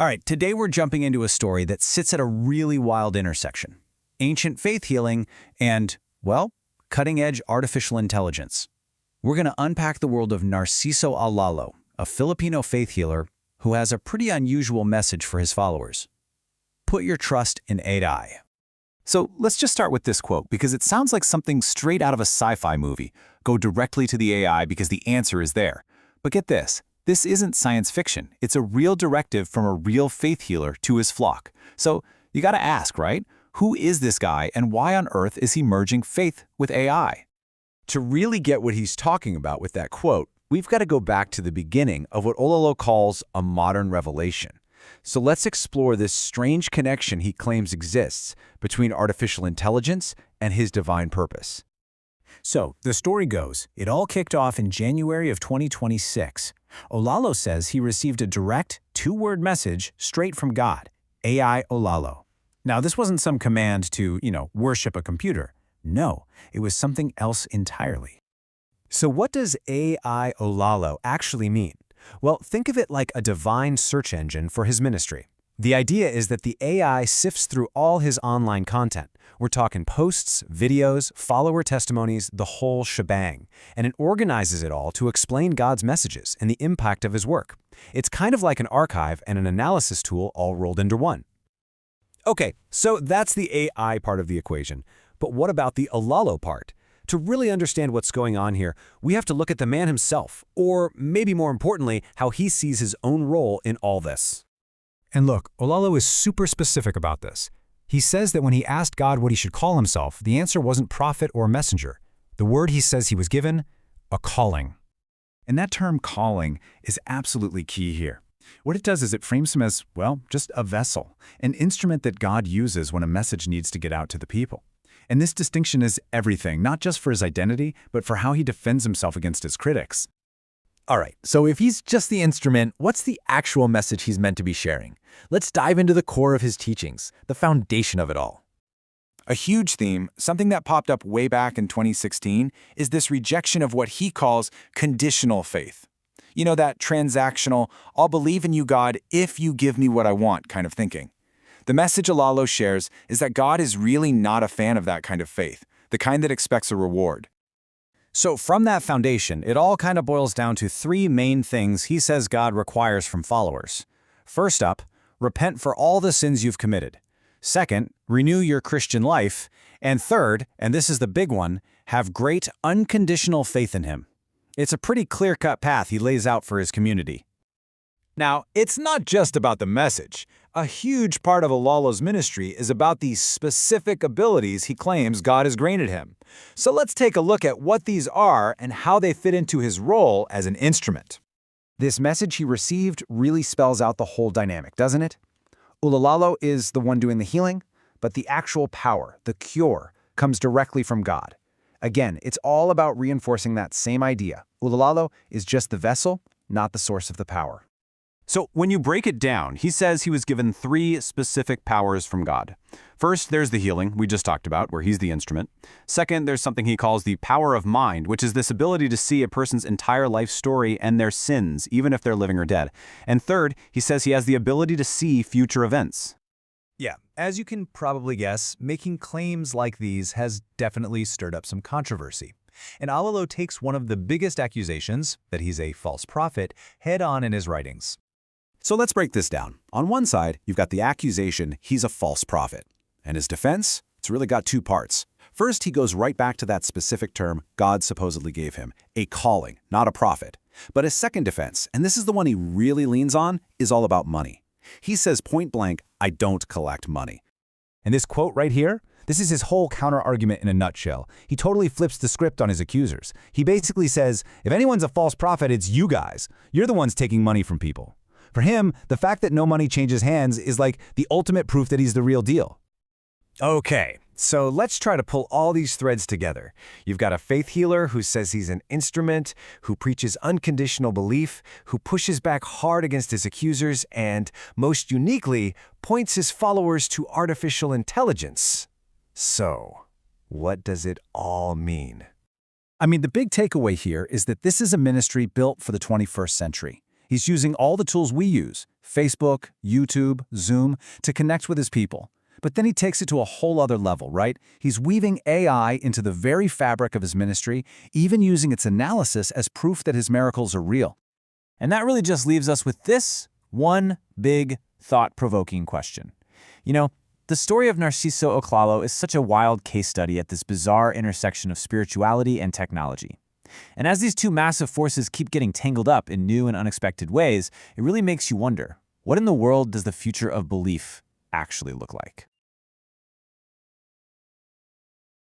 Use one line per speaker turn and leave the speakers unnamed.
All right, today we're jumping into a story that sits at a really wild intersection. Ancient faith healing and, well, cutting-edge artificial intelligence. We're going to unpack the world of Narciso Olalo, a Filipino faith healer who has a pretty unusual message for his followers. Put your trust in AI.
So let's just start with this quote because it sounds like something straight out of a sci-fi movie. Go directly to the AI because the answer is there. But get this isn't science fiction. It's a real directive from a real faith healer to his flock. So you gotta ask, right? Who is this guy and why on earth is he merging faith with AI?
To really get what he's talking about with that quote, we've got to go back to the beginning of what Olalo calls a modern revelation. So let's explore this strange connection he claims exists between artificial intelligence and his divine purpose.
So, the story goes, it all kicked off in January of 2026. Olalo says he received a direct, two-word message straight from God, AI Olalo. Now, this wasn't some command to, worship a computer. No, it was something else entirely. So what does AI Olalo actually mean? Well, think of it like a divine search engine for his ministry. The idea is that the AI sifts through all his online content. We're talking posts, videos, follower testimonies, the whole shebang. And it organizes it all to explain God's messages and the impact of his work. It's kind of like an archive and an analysis tool all rolled into one. Okay, so that's the AI part of the equation. But what about the Olalo part? To really understand what's going on here, we have to look at the man himself, or maybe more importantly, how he sees his own role in all this. And look, Olalo is super specific about this. He says that when he asked God what he should call himself, the answer wasn't prophet or messenger. The word he says he was given, a calling.
And that term calling is absolutely key here. What it does is it frames him as, well, just a vessel, an instrument that God uses when a message needs to get out to the people. And this distinction is everything, not just for his identity, but for how he defends himself against his critics.
All right, so if he's just the instrument, what's the actual message he's meant to be sharing? Let's dive into the core of his teachings, the foundation of it all.
A huge theme, something that popped up way back in 2016, is this rejection of what he calls conditional faith. You know, that transactional, I'll believe in you, God, if you give me what I want kind of thinking. The message Olalo shares is that God is really not a fan of that kind of faith, the kind that expects a reward.
So from that foundation, it all kind of boils down to three main things he says God requires from followers. First up, repent for all the sins you've committed. Second, renew your Christian life. And third, and this is the big one, have great unconditional faith in him. It's a pretty clear-cut path he lays out for his community.
Now, it's not just about the message. A huge part of Olalo's ministry is about these specific abilities he claims God has granted him. So let's take a look at what these are and how they fit into his role as an instrument.
This message he received really spells out the whole dynamic, doesn't it? Olalo is the one doing the healing, but the actual power, the cure, comes directly from God. Again, it's all about reinforcing that same idea. Olalo is just the vessel, not the source of the power.
So when you break it down, he says he was given three specific powers from God. First, there's the healing we just talked about, where he's the instrument. Second, there's something he calls the power of mind, which is this ability to see a person's entire life story and their sins, even if they're living or dead. And third, he says he has the ability to see future events.
Yeah, as you can probably guess, making claims like these has definitely stirred up some controversy. And Olalo takes one of the biggest accusations, that he's a false prophet, head-on in his writings.
So let's break this down. On one side, you've got the accusation he's a false prophet. And his defense? It's really got two parts. First, he goes right back to that specific term God supposedly gave him, a calling, not a prophet. But his second defense, and this is the one he really leans on, is all about money. He says point blank, I don't collect money.
And this quote right here, this is his whole counter-argument in a nutshell. He totally flips the script on his accusers. He basically says, if anyone's a false prophet, it's you guys. You're the ones taking money from people. For him, the fact that no money changes hands is like the ultimate proof that he's the real deal. Okay, so let's try to pull all these threads together. You've got a faith healer who says he's an instrument, who preaches unconditional belief, who pushes back hard against his accusers, and, most uniquely, points his followers to artificial intelligence. So, what does it all mean?
I mean, the big takeaway here is that this is a ministry built for the 21st century. He's using all the tools we use,
Facebook, YouTube, Zoom, to connect with his people. But then he takes it to a whole other level, right? He's weaving AI into the very fabric of his ministry, even using its analysis as proof that his miracles are real.
And that really just leaves us with this one big, thought-provoking question. You know, the story of Narciso Olalo is such a wild case study at this bizarre intersection of spirituality and technology. And as these two massive forces keep getting tangled up in new and unexpected ways, it really makes you wonder, what in the world does the future of belief actually look like?